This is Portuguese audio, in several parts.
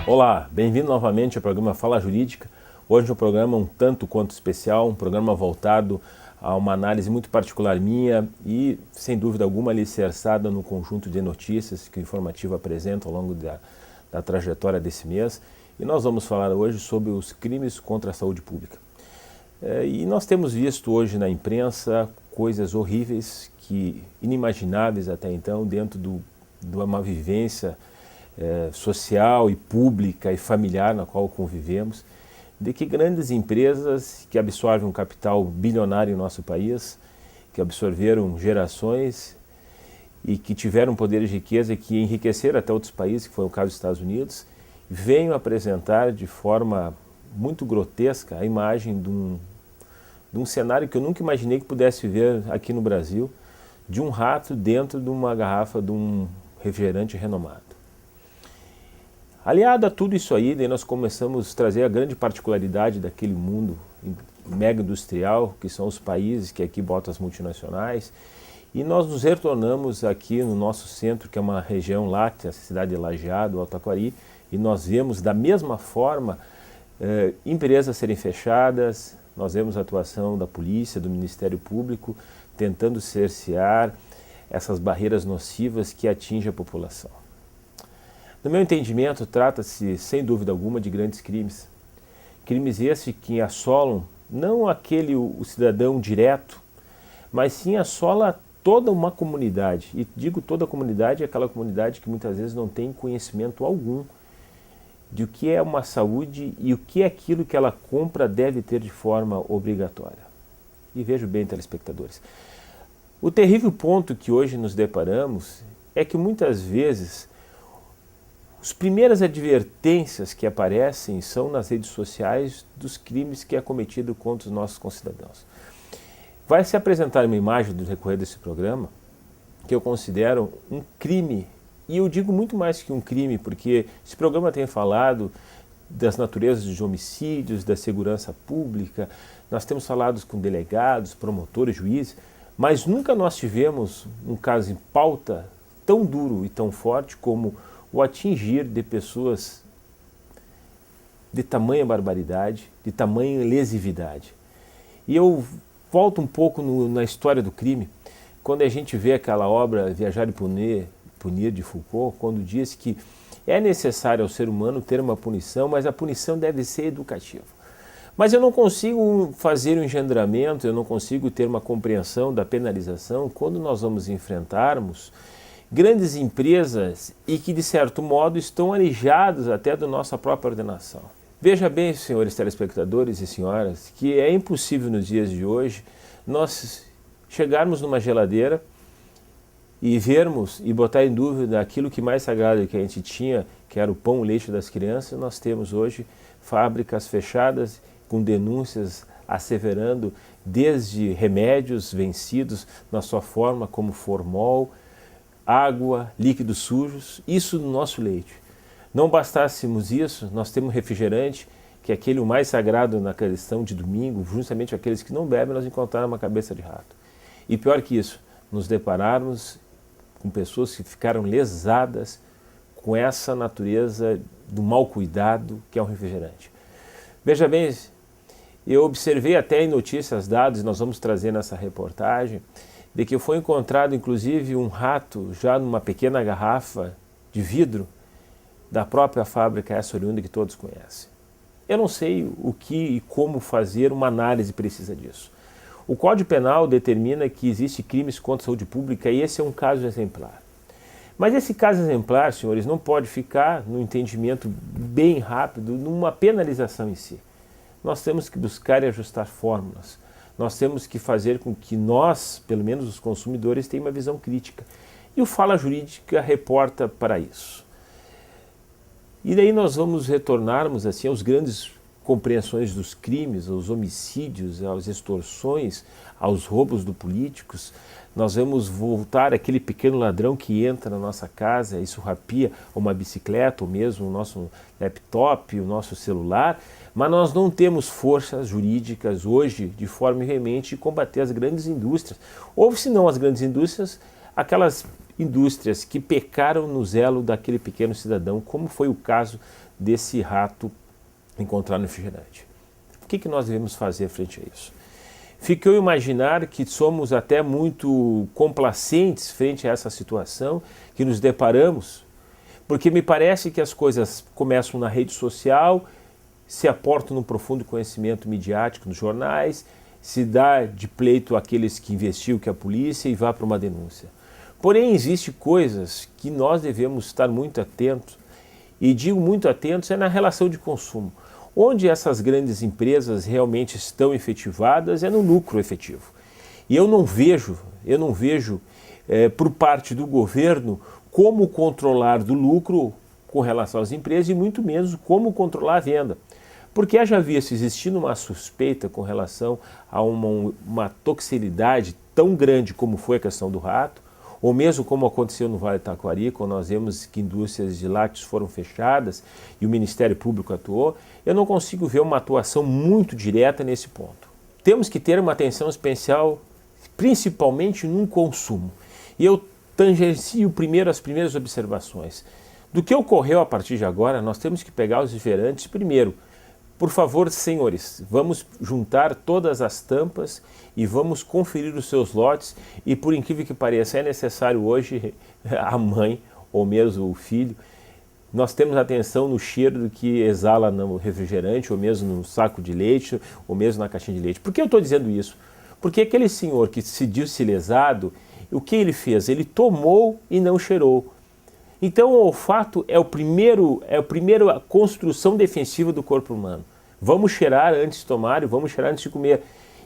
Olá, bem-vindo novamente ao programa Fala Jurídica. Hoje é um programa um tanto quanto especial, um programa voltado a uma análise muito particular minha e, sem dúvida alguma, alicerçada no conjunto de notícias que o Informativo apresenta ao longo da trajetória desse mês. E nós vamos falar hoje sobre os crimes contra a saúde pública. E nós temos visto hoje na imprensa coisas horríveis, inimagináveis até então, dentro de uma vivência social e pública e familiar na qual convivemos, de que grandes empresas que absorvem um capital bilionário em nosso país, que absorveram gerações e que tiveram poderes de riqueza que enriqueceram até outros países, que foi o caso dos Estados Unidos, venham apresentar de forma muito grotesca a imagem de um cenário que eu nunca imaginei que pudesse ver aqui no Brasil, de um rato dentro de uma garrafa de um refrigerante renomado. Aliado a tudo isso aí, daí nós começamos a trazer a grande particularidade daquele mundo mega industrial, que são os países que aqui botam as multinacionais, e nós nos retornamos aqui no nosso centro, que é uma região láctea, a cidade de Lajeado, Alto Taquari, e nós vemos da mesma forma empresas serem fechadas, nós vemos a atuação da polícia, do Ministério Público, tentando cercear essas barreiras nocivas que atingem a população. No meu entendimento, trata-se, sem dúvida alguma, de grandes crimes. Crimes esses que assolam não o cidadão direto, mas sim assola toda uma comunidade. E digo toda a comunidade, é aquela comunidade que muitas vezes não tem conhecimento algum de o que é uma saúde e o que é aquilo que ela compra deve ter de forma obrigatória. E vejo bem, telespectadores, o terrível ponto que hoje nos deparamos é que muitas vezes as primeiras advertências que aparecem são nas redes sociais dos crimes que é cometido contra os nossos concidadãos. Vai se apresentar uma imagem do decorrer desse programa que eu considero um crime, e eu digo muito mais que um crime, porque esse programa tem falado das naturezas de homicídios, da segurança pública, nós temos falado com delegados, promotores, juízes, mas nunca nós tivemos um caso em pauta tão duro e tão forte como o atingir de pessoas de tamanha barbaridade, de tamanha lesividade. E eu volto um pouco na história do crime, quando a gente vê aquela obra Viajar e Punir de Foucault, quando diz que é necessário ao ser humano ter uma punição, mas a punição deve ser educativa. Mas eu não consigo fazer um engendramento, eu não consigo ter uma compreensão da penalização quando nós vamos enfrentarmos grandes empresas e que, de certo modo, estão alijados até da nossa própria ordenação. Veja bem, senhores telespectadores e senhoras, que é impossível nos dias de hoje nós chegarmos numa geladeira e vermos e botar em dúvida aquilo que mais sagrado que a gente tinha, que era o pão e o leite das crianças. Nós temos hoje fábricas fechadas com denúncias asseverando desde remédios vencidos na sua forma como formol, água, líquidos sujos, isso no nosso leite. Não bastássemos isso, nós temos refrigerante, que é aquele o mais sagrado na questão de domingo, justamente aqueles que não bebem, nós encontramos uma cabeça de rato. E pior que isso, nos depararmos com pessoas que ficaram lesadas com essa natureza do mau cuidado que é o refrigerante. Veja bem, eu observei até em notícias dadas, nós vamos trazer nessa reportagem, de que foi encontrado inclusive um rato já numa pequena garrafa de vidro da própria fábrica essa oriunda que todos conhecem. Eu não sei o que e como fazer uma análise precisa disso. O Código Penal determina que existe crimes contra a saúde pública e esse é um caso exemplar. Mas esse caso exemplar, senhores, não pode ficar no entendimento bem rápido numa penalização em si. Nós temos que buscar e ajustar fórmulas. Nós temos que fazer com que nós, pelo menos os consumidores, tenham uma visão crítica. E o Fala Jurídica reporta para isso. E daí nós vamos retornarmos assim aos grandes compreensões dos crimes, aos homicídios, às extorsões, aos roubos dos políticos. Nós vamos voltar àquele pequeno ladrão que entra na nossa casa e surrapia uma bicicleta, ou mesmo o nosso laptop, o nosso celular, mas nós não temos forças jurídicas hoje de forma veemente de combater as grandes indústrias. Ou se não as grandes indústrias, aquelas indústrias que pecaram no zelo daquele pequeno cidadão, como foi o caso desse rato encontrado no refrigerante. O que nós devemos fazer frente a isso? Fica eu imaginar que somos até muito complacentes frente a essa situação que nos deparamos, porque me parece que as coisas começam na rede social, se aportam num profundo conhecimento midiático nos jornais, se dá de pleito àqueles que investigam que a polícia e vá para uma denúncia. Porém, existem coisas que nós devemos estar muito atentos, e digo muito atentos é na relação de consumo. Onde essas grandes empresas realmente estão efetivadas é no lucro efetivo. E eu não vejo por parte do governo como controlar do lucro com relação às empresas e muito menos como controlar a venda. Porque haja visto existindo uma suspeita com relação a uma toxicidade tão grande como foi a questão do rato, ou mesmo como aconteceu no Vale do Taquari, quando nós vemos que indústrias de lácteos foram fechadas e o Ministério Público atuou, eu não consigo ver uma atuação muito direta nesse ponto. Temos que ter uma atenção especial, principalmente no consumo. E eu tangencio primeiro as primeiras observações. Do que ocorreu a partir de agora, nós temos que pegar os refrigerantes primeiro. Por favor, senhores, vamos juntar todas as tampas e vamos conferir os seus lotes e, por incrível que pareça, é necessário hoje a mãe ou mesmo o filho, nós temos atenção no cheiro do que exala no refrigerante ou mesmo no saco de leite ou mesmo na caixinha de leite. Por que eu estou dizendo isso? Porque aquele senhor que se disse lesado, o que ele fez? Ele tomou e não cheirou. Então o olfato é a primeira construção defensiva do corpo humano. Vamos cheirar antes de tomar e vamos cheirar antes de comer.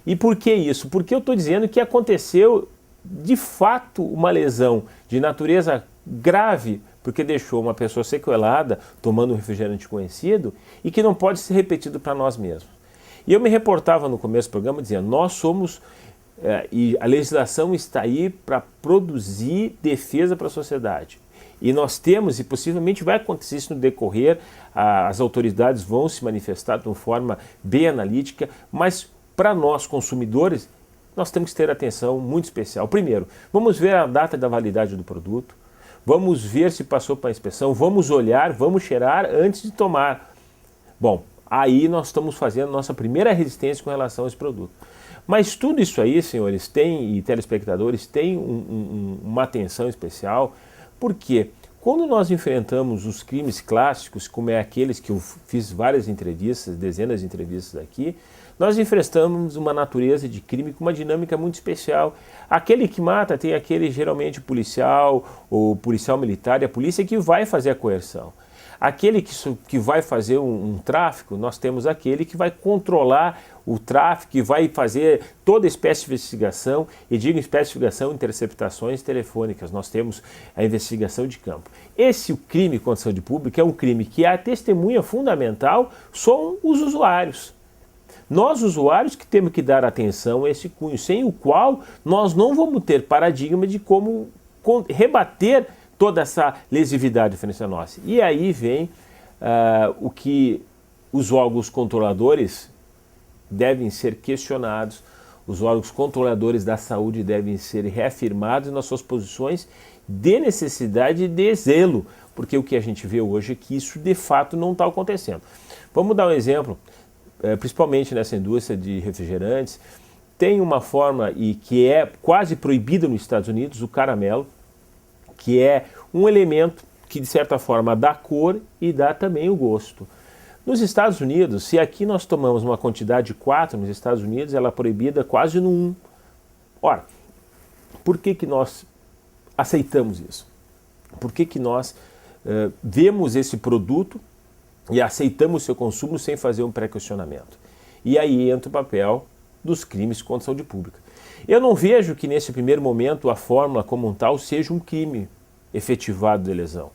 E por que isso? Porque eu estou dizendo que aconteceu de fato uma lesão de natureza grave, porque deixou uma pessoa sequelada tomando um refrigerante conhecido e que não pode ser repetido para nós mesmos. E eu me reportava no começo do programa dizendo, nós somos, e a legislação está aí para produzir defesa para a sociedade. E nós temos, e possivelmente vai acontecer isso no decorrer, as autoridades vão se manifestar de uma forma bem analítica, mas para nós consumidores, nós temos que ter atenção muito especial. Primeiro, vamos ver a data da validade do produto, vamos ver se passou para a inspeção, vamos olhar, vamos cheirar antes de tomar. Bom, aí nós estamos fazendo nossa primeira resistência com relação a esse produto. Mas tudo isso aí, senhores, e telespectadores, tem uma atenção especial, porque quando nós enfrentamos os crimes clássicos, como é aqueles que eu fiz várias entrevistas, dezenas de entrevistas aqui, nós enfrentamos uma natureza de crime com uma dinâmica muito especial. Aquele que mata tem aquele geralmente policial, ou policial militar e a polícia que vai fazer a coerção. Aquele que vai fazer um tráfico, nós temos aquele que vai controlar o tráfico, que vai fazer toda espécie de investigação, e digo espécie de investigação, interceptações telefônicas, nós temos a investigação de campo. Esse crime contra a saúde pública é um crime que a testemunha fundamental são os usuários. Nós, usuários, que temos que dar atenção a esse cunho, sem o qual nós não vamos ter paradigma de como rebater toda essa lesividade frente a nós. E aí vem o que os órgãos controladores devem ser questionados, os órgãos controladores da saúde devem ser reafirmados nas suas posições de necessidade e de zelo, porque o que a gente vê hoje é que isso de fato não está acontecendo. Vamos dar um exemplo, principalmente nessa indústria de refrigerantes, tem uma forma e que é quase proibida nos Estados Unidos, o caramelo, que é um elemento que de certa forma dá cor e dá também o gosto. Nos Estados Unidos, se aqui nós tomamos uma quantidade de 4, nos Estados Unidos ela é proibida quase no 1. Ora, por que nós aceitamos isso? Por que nós vemos esse produto e aceitamos o seu consumo sem fazer um pré-questionamento? E aí entra o papel dos crimes contra a saúde pública. Eu não vejo que nesse primeiro momento a fórmula como um tal seja um crime efetivado de lesão.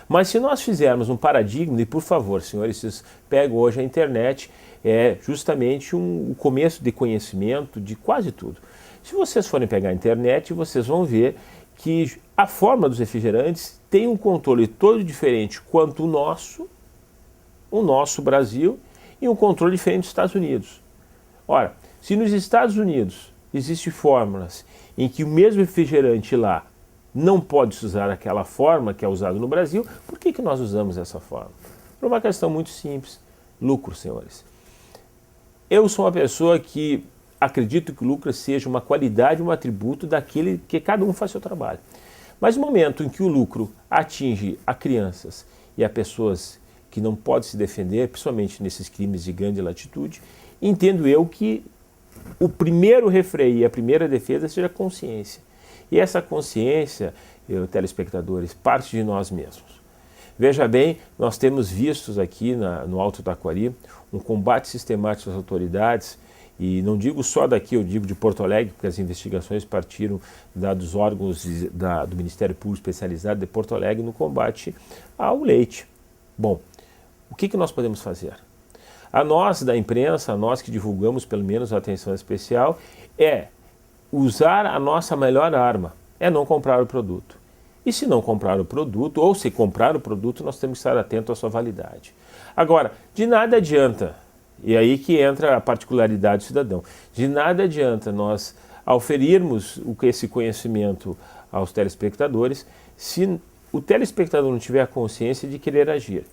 Mas se nós fizermos um paradigma, e por favor, senhores, vocês pegam hoje a internet, é justamente o começo de conhecimento de quase tudo. Se vocês forem pegar a internet, vocês vão ver que a fórmula dos refrigerantes tem um controle todo diferente quanto o nosso Brasil, e um controle diferente dos Estados Unidos. Ora, se nos Estados Unidos existem fórmulas em que o mesmo refrigerante lá não pode se usar aquela forma que é usada no Brasil, por que nós usamos essa forma? Por uma questão muito simples, lucro, senhores. Eu sou uma pessoa que acredito que o lucro seja uma qualidade, um atributo daquele que cada um faz seu trabalho. Mas no momento em que o lucro atinge a crianças e a pessoas que não podem se defender, principalmente nesses crimes de grande latitude, entendo eu que o primeiro refreio e a primeira defesa seja a consciência. E essa consciência, telespectadores, parte de nós mesmos. Veja bem, nós temos vistos aqui no Alto Taquari um combate sistemático às autoridades, e não digo só daqui, eu digo de Porto Alegre, porque as investigações partiram dos órgãos do Ministério Público Especializado de Porto Alegre no combate ao leite. Bom, o que nós podemos fazer? A nós da imprensa, a nós que divulgamos pelo menos a atenção especial, é usar a nossa melhor arma, é não comprar o produto. E se não comprar o produto, ou se comprar o produto, nós temos que estar atentos à sua validade. Agora, de nada adianta, e aí que entra a particularidade do cidadão, de nada adianta nós oferirmos esse conhecimento aos telespectadores se o telespectador não tiver a consciência de querer agir.